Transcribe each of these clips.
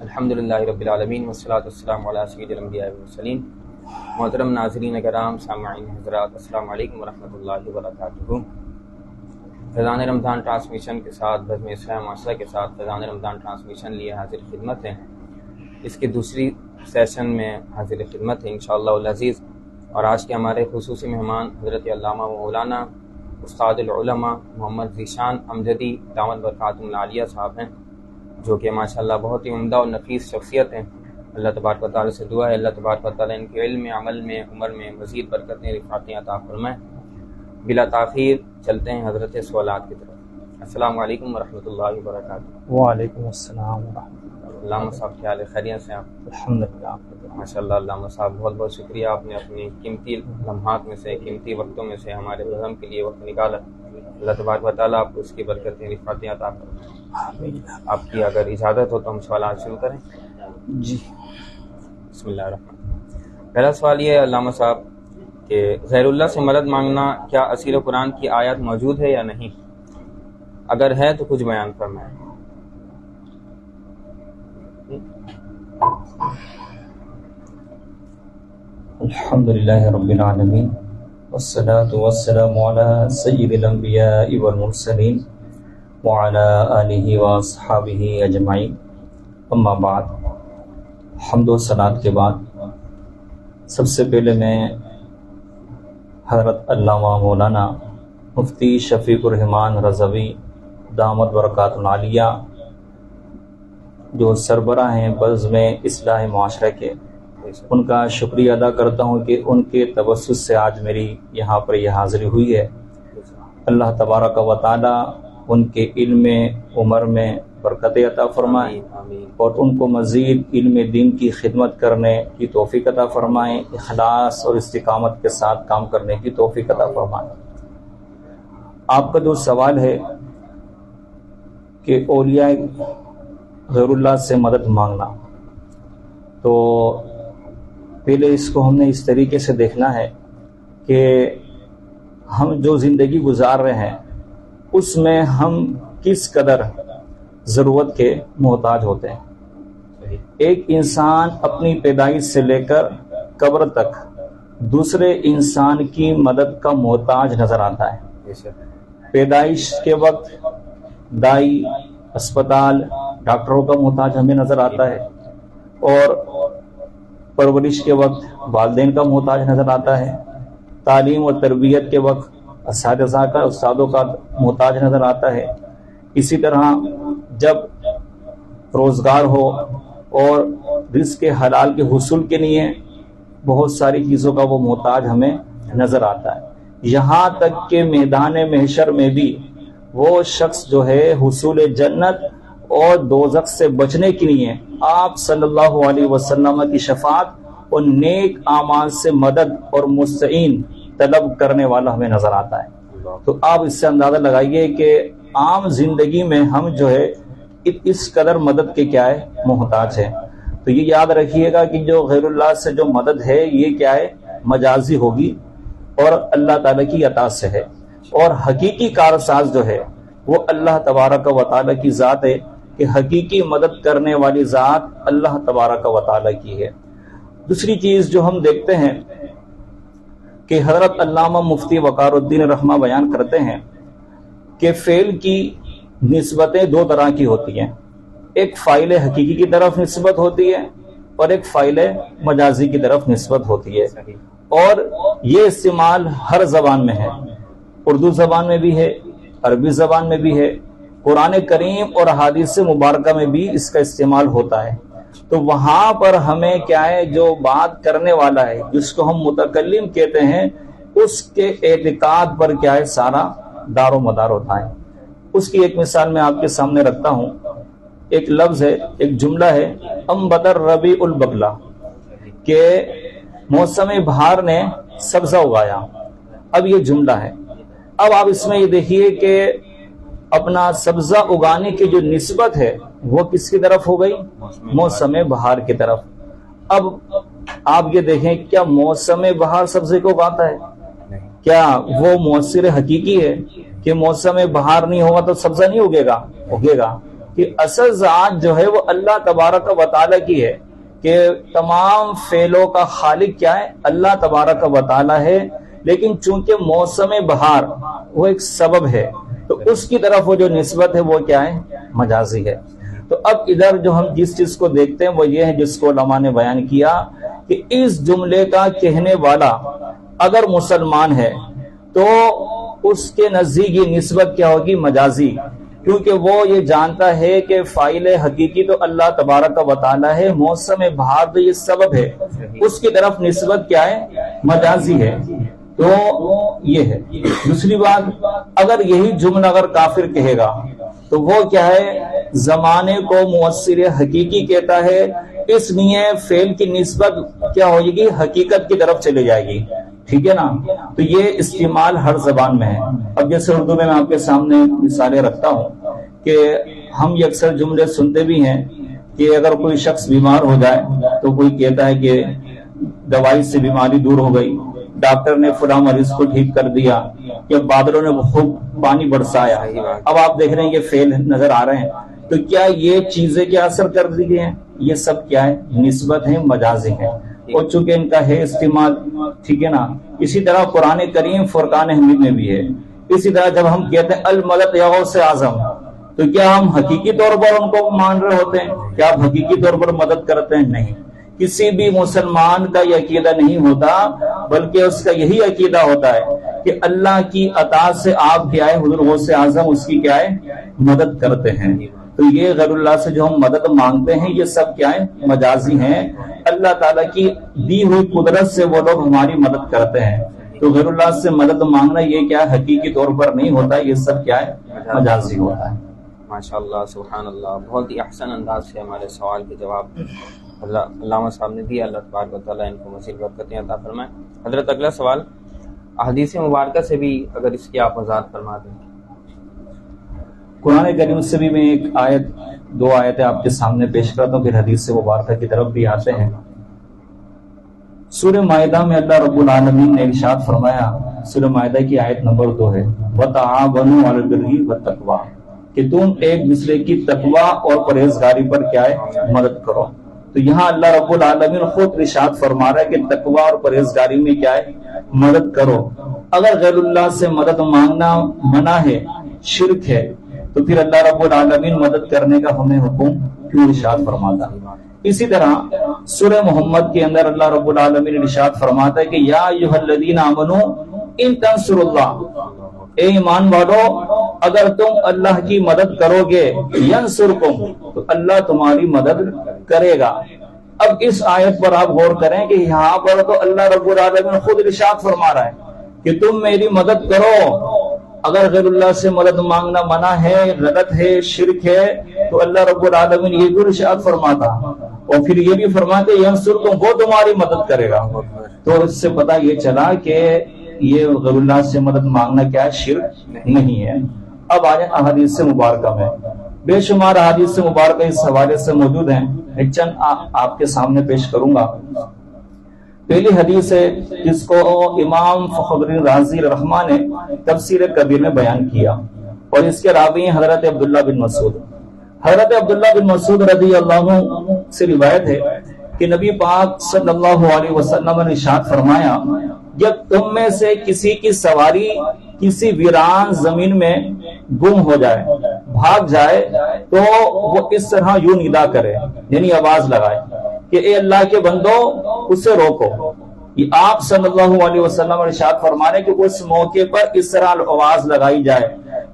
الحمدللہ رب العالمین والصلاۃ والسلام علی سید الانبیاء والمرسلین۔ محترم ناظرین کرام، سامعین حضرات، السلام علیکم ورحمۃ اللہ وبرکاتہ۔ فیضان رمضان ٹرانسمیشن کے ساتھ، بزم اصلاح معاشرہ کے ساتھ فیضان رمضان ٹرانسمیشن لیے حاضر خدمت ہیں۔ اس کے دوسری سیشن میں حاضر خدمت ہیں انشاءاللہ العزیز، اور آج کے ہمارے خصوصی مہمان حضرت علامہ و مولانا استاد العلماء محمد ذیشان امجدی دامت برکاتہم العالیہ صاحب ہیں، جو کہ ماشاءاللہ بہت ہی عمدہ اور نفیس شخصیت ہیں۔ اللہ تبارک و تعالیٰ سے دعا ہے اللہ تبارک و تعالیٰ ان کے علم میں، عمل میں، عمر میں مزید برکتیں، رفعتیں عطا فرمائیں۔ بلا تاخیر چلتے ہیں حضرت سوالات کی طرف۔ السلام علیکم ورحمۃ اللہ وبرکاتہ۔ وعلیکم السلام ورحمۃ اللہ۔ علامہ صاحب کیا حال ہے؟ خیریت سے آپ؟ الحمدللہ۔ ماشاءاللہ علامہ صاحب بہت بہت شکریہ، آپ نے اپنی قیمتی لمحات میں سے، قیمتی وقتوں میں سے ہمارے پروگرام کے لیے وقت نکالا۔ اللہ تبارک و تعالیٰ آپ کو اس کی برکتیں، رفعتیں عطا فرمائیں۔ آپ کی اگر اجازت ہو تو ہم سوالات شروع کریں؟ جی، بسم اللہ الرحمن الرحیم۔ پہلا سوال یہ ہے علامہ صاحب کہ غیر اللہ سے مدد مانگنا کیا اسیر قرآن کی آیت موجود ہے یا نہیں؟ اگر ہے تو کچھ بیان فرمائیں۔ الحمدللہ رب العالمین، والصلاة والسلام علی سید الانبیاء والمرسلین وعلی آلہ واصحابہ اجمعین، اما بعد۔ حمد و صلاۃ کے بعد سب سے پہلے میں حضرت علامہ مولانا مفتی شفیق الرحمان رضوی دامت برکاتہم العالیہ جو سربراہ ہیں بزم اصلاح معاشرہ کے، ان کا شکریہ ادا کرتا ہوں کہ ان کے توسط سے آج میری یہاں پر یہ حاضری ہوئی ہے۔ اللہ تبارک و تعالی ان کے علم میں، عمر میں برکت عطا فرمائے، اور ان کو مزید علم دین کی خدمت کرنے کی توفیق عطا فرمائے، اخلاص اور استقامت کے ساتھ کام کرنے کی توفیق عطا فرمائے۔ آپ کا جو سوال ہے کہ اولیاء غیر اللہ سے مدد مانگنا، تو پہلے اس کو ہم نے اس طریقے سے دیکھنا ہے کہ ہم جو زندگی گزار رہے ہیں اس میں ہم کس قدر ضرورت کے محتاج ہوتے ہیں۔ ایک انسان اپنی پیدائش سے لے کر قبر تک دوسرے انسان کی مدد کا محتاج نظر آتا ہے۔ پیدائش کے وقت دائی، اسپتال، ڈاکٹروں کا محتاج ہمیں نظر آتا ہے، اور پرورش کے وقت والدین کا محتاج نظر آتا ہے، تعلیم اور تربیت کے وقت اساتذہ کا، استادوں کا محتاج نظر آتا ہے۔ اسی طرح جب روزگار ہو اور رزق حلال کے حصول کے لیے بہت ساری چیزوں کا وہ محتاج ہمیں نظر آتا ہے۔ یہاں تک کہ میدان محشر میں بھی وہ شخص جو ہے حصول جنت اور دوزخ سے بچنے کے لیے آپ صلی اللہ علیہ وسلم کی شفاعت اور نیک اعمال سے مدد اور مستعین طلب کرنے والا ہمیں نظر آتا ہے۔ تو آپ اس سے اندازہ لگائیے کہ عام زندگی میں ہم جو ہے اس قدر مدد کے کیا ہے محتاج ہے۔ تو یہ یاد رکھیے گا کہ جو غیر اللہ سے جو مدد ہے یہ کیا ہے مجازی ہوگی اور اللہ تعالیٰ کی عطا سے ہے، اور حقیقی کارساز جو ہے وہ اللہ تبارک و تعالیٰ کی ذات ہے، کہ حقیقی مدد کرنے والی ذات اللہ تبارک و تعالیٰ کی ہے۔ دوسری چیز جو ہم دیکھتے ہیں کہ حضرت علامہ مفتی وقار الدین رحمہ بیان کرتے ہیں کہ فعل کی نسبتیں دو طرح کی ہوتی ہیں، ایک فاعل حقیقی کی طرف نسبت ہوتی ہے اور ایک فاعل مجازی کی طرف نسبت ہوتی ہے، اور یہ استعمال ہر زبان میں ہے، اردو زبان میں بھی ہے، عربی زبان میں بھی ہے، قرآن کریم اور احادیث مبارکہ میں بھی اس کا استعمال ہوتا ہے۔ تو وہاں پر ہمیں کیا ہے جو بات کرنے والا ہے، جس کو ہم متکلم کہتے ہیں، اس کے اعتقاد پر کیا ہے سارا دار و مدار ہوتا ہے۔ اس کی ایک مثال میں آپ کے سامنے رکھتا ہوں۔ ایک لفظ ہے، ایک جملہ ہے، انبت الربیع البقلہ، کہ موسم بہار نے سبزہ اگایا۔ اب یہ جملہ ہے، اب آپ اس میں یہ دیکھیے کہ اپنا سبزہ اگانے کی جو نسبت ہے وہ کس کی طرف ہو گئی؟ موسم بہار کی طرف۔ اب آپ یہ دیکھیں کیا موسم بہار سبزے کو اگاتا ہے؟ کیا وہ مؤثر حقیقی ہے کہ موسم بہار نہیں ہوگا تو سبزہ نہیں اگے گا؟ اگے گا۔ کہ اصل ذات جو ہے وہ اللہ تبارک و تعالیٰ کی ہے، کہ تمام فعلوں کا خالق کیا ہے؟ اللہ تبارک و تعالیٰ ہے، لیکن چونکہ موسم بہار وہ ایک سبب ہے تو اس کی طرف وہ جو نسبت ہے وہ کیا ہے؟ مجازی ہے۔ تو اب ادھر جو ہم جس چیز کو دیکھتے ہیں وہ یہ ہے جس کو علماء نے بیان کیا کہ اس جملے کا کہنے والا اگر مسلمان ہے تو اس کے نزدیک یہ نسبت کیا ہوگی؟ مجازی، کیونکہ وہ یہ جانتا ہے کہ فاعل حقیقی تو اللہ تبارک و تعالیٰ ہے، موسم بہار تو یہ سبب ہے، اس کی طرف نسبت کیا ہے؟ مجازی ہے۔ تو یہ ہے۔ دوسری بات، اگر یہی جملہ اگر کافر کہے گا تو وہ کیا ہے؟ زمانے کو مؤثر حقیقی کہتا ہے، اس لیے فعل کی نسبت کیا ہوئے گی؟ حقیقت کی طرف چلی جائے گی، ٹھیک ہے نا؟ تو یہ استعمال ہر زبان میں ہے۔ اب جیسے اردو میں آپ کے سامنے مثالیں رکھتا ہوں کہ ہم یہ اکثر جملے سنتے بھی ہیں کہ اگر کوئی شخص بیمار ہو جائے تو کوئی کہتا ہے کہ دوائی سے بیماری دور ہو گئی، ڈاکٹر نے فلاں مریض کو ٹھیک کر دیا، کہ بادلوں نے خوب پانی برسایا۔ اب آپ دیکھ رہے ہیں کہ فعل نظر آ رہے ہیں، تو کیا یہ چیزیں کیا اثر کر دی ہیں؟ یہ سب کیا ہے؟ نسبت ہے، مجازی ہے، اور چونکہ ان کا ہے استعمال، ٹھیک ہے نا؟ اسی طرح قرآن کریم فرقان حمید میں بھی ہے۔ اسی طرح جب ہم کہتے ہیں المدد یا غوث اعظم، تو کیا ہم حقیقی طور پر ان کو مان رہے ہوتے ہیں؟ کیا آپ حقیقی طور پر مدد کرتے ہیں؟ نہیں، کسی بھی مسلمان کا یہ عقیدہ نہیں ہوتا، بلکہ اس کا یہی عقیدہ ہوتا ہے کہ اللہ کی اطاعت سے آپ کیا ہے؟ حضور غوث اعظم اس کی کیا ہے؟ مدد کرتے ہیں۔ تو یہ غیر اللہ سے جو ہم مدد مانگتے ہیں یہ سب کیا ہے؟ مجازی ہیں۔ اللہ تعالیٰ کی دی ہوئی قدرت سے وہ لوگ ہماری مدد کرتے ہیں، تو غیر اللہ سے مدد مانگنا یہ کیا ہے؟ حقیقی طور پر نہیں ہوتا، یہ سب کیا ہے؟ مجازی ہوتا ہے۔ ماشاءاللہ، سبحان اللہ، بہت ہی احسن انداز سے ہمارے سوال کے جواب علامہ صاحب نے دیا۔ اللہ تبارک و تعالیٰ ان کو مزید برکتیں عطا فرمائے۔ حضرت اگلا سوال احادیث مبارکہ سے بھی اگر اس کی آپ وضاحت فرما دیں۔ قرآن کریم سے بھی میں ایک آیت، دو آیتیں آپ کے سامنے پیش کرتا ہوں، پھر حدیث سے مبارکہ کی طرف بھی آتے ہیں۔ سورہ مائدہ میں اللہ رب العالمین نے ارشاد فرمایا، سورہ مائدہ کی آیت نمبر 2 ہے، وَتَعَاوَنُوا عَلَى الْبِرِّ وَالتَّقْوَىٰ، کہ تم ایک دوسرے کی تقویٰ اور پرہیزگاری پر کیا ہے؟ مدد کرو۔ تو یہاں اللہ رب العالمین خود ارشاد فرما رہا ہے کہ تقویٰ اور پرہیزگاری میں کیا ہے؟ مدد کرو۔ اگر غیر اللہ سے مدد مانگنا منع ہے، شرک ہے، تو پھر اللہ رب العالمین مدد کرنے کا ہمیں حکم کیوں ارشاد فرماتا؟ اسی طرح سورہ محمد کے اندر اللہ رب العالمین ارشاد فرماتا ہے کہ یا ایھا الذین آمنوا ان تنصروا اللہ، اے ایمان والو اگر تم اللہ کی مدد کرو گے، ینصرکم، تو اللہ تمہاری مدد کرے گا۔ اب اس آیت پر آپ غور کریں کہ یہاں پر تو اللہ رب العالمین خود ارشاد فرما رہا ہے کہ تم میری مدد کرو۔ اگر غیر اللہ سے مدد مانگنا منع ہے، غلط ہے، شرک ہے، تو اللہ رب العالمین یہ بھی ارشاد فرماتا، اور پھر یہ بھی فرماتے ینصرکم، وہ تمہاری مدد کرے گا۔ تو اس سے پتہ یہ چلا کہ یہ غیر اللہ سے مدد مانگنا کیا ہے؟ شرک نہیں ہے۔ اب آجائیں احادیث مبارکہ میں، بے شمار احادیث مبارکہ اس حوالے سے موجود ہیں، ایک چند آپ کے سامنے پیش کروں گا۔ پہلی حدیث ہے جس کو امام فخر الدین رازی رحمہ نے تفسیر کبیر میں بیان کیا، اور اس کے راوی ہیں حضرت عبداللہ بن مسعود۔ حضرت عبداللہ بن مسعود رضی اللہ عنہ سے روایت ہے کہ نبی پاک صلی اللہ علیہ وسلم نے ارشاد فرمایا، جب تم میں سے کسی کی سواری کسی ویران زمین میں گم ہو جائے، بھاگ جائے، تو وہ اس طرح یوں ندا کرے، یعنی آواز لگائے کہ اے اللہ کے بندو اسے روکو۔ یہ آپ صلی اللہ علیہ وسلم ارشاد فرمانے کہ اس موقع پر اس طرح آواز لگائی جائے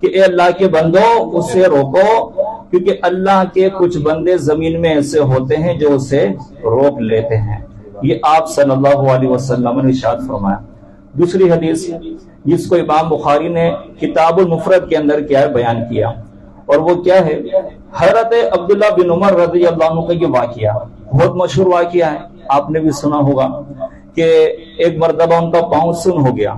کہ اے اللہ کے بندو اسے روکو، کیونکہ اللہ کے کچھ بندے زمین میں ایسے ہوتے ہیں جو اسے روک لیتے ہیں۔ یہ آپ صلی اللہ علیہ وسلم نے ارشاد فرمایا۔ دوسری حدیث جس کو امام بخاری نے کتاب المفرد کے اندر کیا بیان کیا، اور وہ کیا ہے؟ حضرت عبداللہ بن عمر رضی اللہ عنہ کا یہ واقعہ بہت مشہور واقعہ ہے، آپ نے بھی سنا ہوگا کہ ایک مرتبہ ان کا پاؤں سن ہو گیا،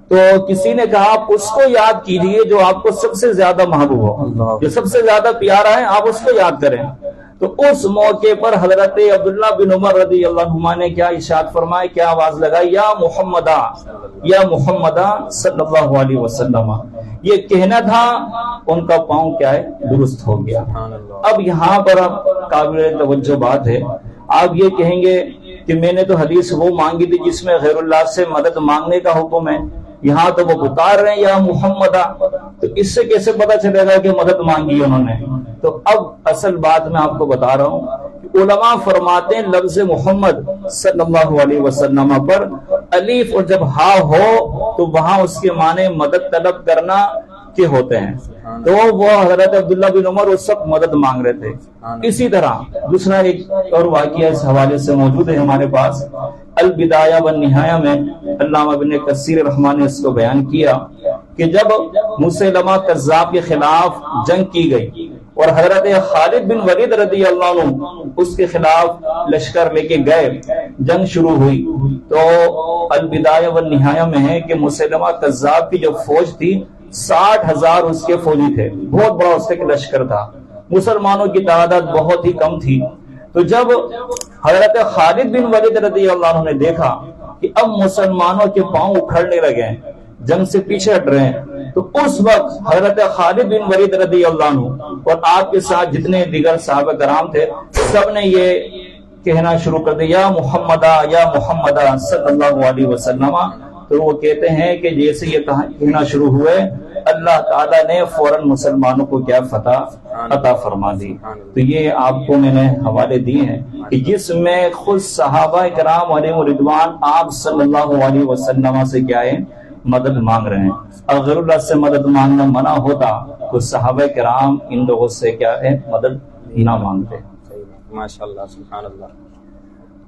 تو کسی نے کہا آپ اس کو یاد کیجئے جو آپ کو سب سے زیادہ محبوب ہو، جو سب سے زیادہ پیارا ہے، آپ اس کو یاد کریں۔ تو اس موقع پر حضرت عبداللہ بن عمر رضی اللہ عنہما نے کیا ارشاد فرمایا، کیا آواز لگائی، یا محمدہ صلی اللہ علیہ وسلم. یہ کہنا تھا، ان کا پاؤں کیا ہے، درست ہو گیا. اب یہاں پر اب قابل توجہ بات ہے، آپ یہ کہیں گے کہ میں نے تو حدیث وہ مانگی تھی جس میں غیر اللہ سے مدد مانگنے کا حکم ہے، یہاں تو وہ بتا رہے ہیں یا محمدہ، تو اس سے کیسے پتا چلے گا کہ مدد مانگی انہوں نے؟ تو اب اصل بات میں آپ کو بتا رہا ہوں کہ علماء فرماتے ہیں لفظ محمد صلی اللہ علیہ وسلم پر الف اور جب ہا ہو تو وہاں اس کے معنی مدد طلب کرنا کے ہوتے ہیں. تو وہ حضرت عبداللہ بن عمر اس وقت مدد مانگ رہے تھے. اسی طرح دوسرا ایک اور واقعہ اس حوالے سے موجود ہے ہمارے پاس، البدایہ والنہایہ میں علامہ ابن کثیر رحمہ نے اس کو بیان کیا کہ جب مسیلمہ کذاب کے خلاف جنگ کی گئی اور حضرت خالد بن ولید رضی اللہ عنہ اس کے خلاف لشکر لے کے گئے، جنگ شروع ہوئی، تو البدایہ والنہایہ میں ہے کہ مسیلمہ کذاب کی جو فوج تھی 60,000 اس کے فوجی تھے، بہت بڑا اس کا لشکر تھا، مسلمانوں کی تعداد بہت ہی کم تھی. تو جب حضرت خالد بن ولید رضی اللہ عنہ نے دیکھا کہ اب مسلمانوں کے پاؤں اکھڑنے لگے ہیں، جنگ سے پیچھے ہٹ رہے ہیں، تو اس وقت حضرت خالد بن ولید رضی اللہ عنہ اور آپ کے ساتھ جتنے دیگر صحابہ کرام تھے سب نے یہ کہنا شروع کر دیا، یا محمدہ صلی اللہ علیہ وسلم. تو وہ کہتے ہیں کہ جیسے یہ کہنا شروع ہوئے اللہ تعالیٰ نے فوراً مسلمانوں کو کیا فتح عطا فرما دی. تو یہ آپ کو میں نے حوالے دیے ہیں کہ جس میں خود صحابہ کرام علیہ رضوان آپ صلی اللہ علیہ وسلم سے کیا ہے، مدد مانگ رہے ہیں. اگر اللہ سے مدد مانگنا منع ہوتا تو صحابہ کرام ان لوگوں سے کیا ہے، مدد نہ مانگتے. ماشاءاللہ، سبحان اللہ.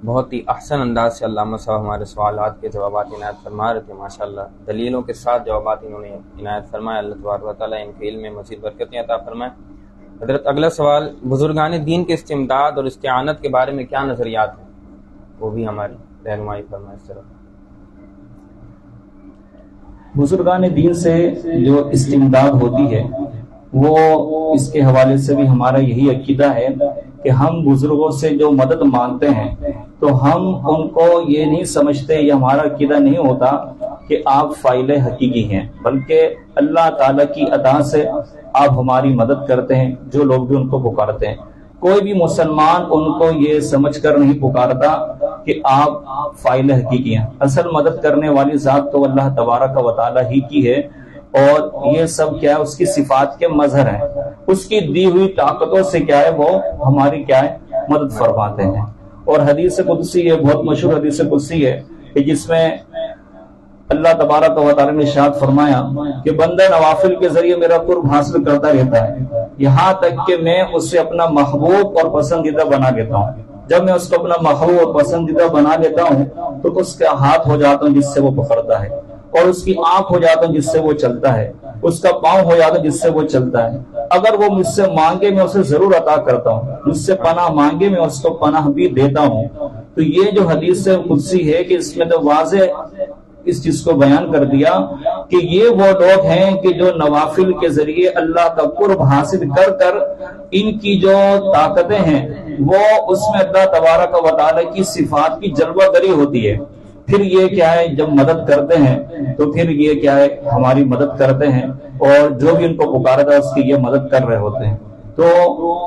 بہت ہی احسن انداز سے علامہ صاحب ہمارے سوالات کے جوابات عنایت فرما رہے تھے. ماشاءاللہ دلیلوں کے ساتھ جوابات انہوں نے عنایت فرمایا. اللہ تبارک و تعالیٰ ان کے علم میں مزید برکتیں عطا فرمائے. حضرت اگلا سوال، بزرگان دین کے استمداد اور استعانت کے بارے میں کیا نظریات ہیں، وہ بھی ہماری رہنمائی فرمائے. اس طرح بزرگان دین سے جو استمداد ہوتی ہے وہ اس کے حوالے سے بھی ہمارا یہی عقیدہ ہے کہ ہم بزرگوں سے جو مدد مانگتے ہیں تو ہم ان کو یہ نہیں سمجھتے، یہ ہمارا عقیدہ نہیں ہوتا کہ آپ فاعل حقیقی ہیں، بلکہ اللہ تعالیٰ کی عطا سے آپ ہماری مدد کرتے ہیں. جو لوگ بھی ان کو پکارتے ہیں، کوئی بھی مسلمان ان کو یہ سمجھ کر نہیں پکارتا کہ آپ فاعل حقیقی ہیں. اصل مدد کرنے والی ذات تو اللہ تبارک و تعالیٰ ہی کی ہے، اور یہ سب کیا ہے، اس کی صفات کے مظہر ہیں. اس کی دی ہوئی طاقتوں سے کیا ہے، وہ ہماری کیا ہے، مدد فرماتے ہیں. اور حدیث قدسی ہے، بہت مشہور حدیث قدسی ہے کہ جس میں اللہ تبارک و تعالیٰ نے ارشاد فرمایا کہ بندہ نوافل کے ذریعے میرا قرب حاصل کرتا رہتا ہے یہاں تک کہ میں اسے اپنا محبوب اور پسندیدہ بنا لیتا ہوں. جب میں اس کو اپنا محبوب اور پسندیدہ بنا لیتا ہوں تو اس کا ہاتھ ہو جاتا ہوں جس سے وہ پکڑتا ہے، اور اس کی آنکھ ہو جاتا ہوں جس سے وہ چلتا ہے، اس کا پاؤں ہو جاتا ہے جس سے وہ چلتا ہے. اگر وہ مجھ سے مانگے میں اسے ضرور عطا کرتا ہوں، مجھ سے پناہ مانگے میں اس کو پناہ بھی دیتا ہوں. تو یہ جو حدیث قدسی ہے کہ اس میں تو واضح اس چیز کو بیان کر دیا کہ یہ وہ لوگ ہیں کہ جو نوافل کے ذریعے اللہ کا قرب حاصل کر کر ان کی جو طاقتیں ہیں وہ اس میں اللہ تبارک و تعالیٰ کی صفات کی جلوہ گری ہوتی ہے. پھر یہ کیا ہے، جب مدد کرتے ہیں تو پھر یہ کیا ہے، ہماری مدد کرتے ہیں، اور جو بھی ان کو پکارتا ہے اس کی یہ مدد کر رہے ہوتے ہیں. تو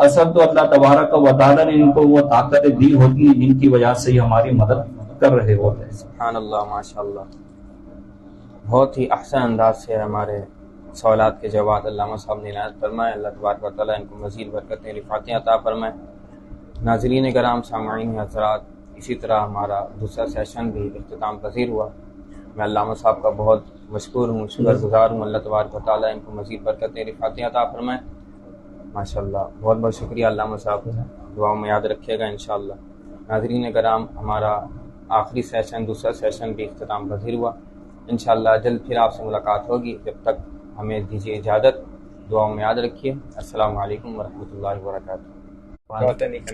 اصل تو اللہ تبارک و تعالیٰ نے ان کو وہ طاقتیں دی ہوتی ہیں جن کی وجہ سے یہ ہماری مدد کر رہے ہوتے ہیں. سبحان اللہ، ماشاءاللہ. بہت ہی احسن انداز سے ہمارے سوالات کے جواب علامہ صاحب نے عنایت فرمائے. اللہ تبارک و تعالیٰ ان کو مزید برکتیں رفعتیں عطا فرمائے. ناظرین کرام، سامعین حضرات، اسی طرح ہمارا دوسرا سیشن بھی اختتام پذیر ہوا. میں علامہ صاحب کا بہت مشکور ہوں، شکر گزار ہوں. اللہ تبارک و تعالیٰ ان کو مزید برکتیں رفعتیں عطا فرمائے. ماشاءاللہ، بہت بہت شکریہ علامہ صاحب. دعاؤں میں یاد رکھیے گا انشاءاللہ. ناظرین کرام، ہمارا آخری سیشن، دوسرا سیشن بھی اختتام پذیر ہوا. انشاءاللہ جلد پھر آپ سے ملاقات ہوگی. جب تک ہمیں دیجیے اجازت. دعاؤں میں یاد رکھیے. السلام علیکم ورحمۃ اللہ وبرکاتہ.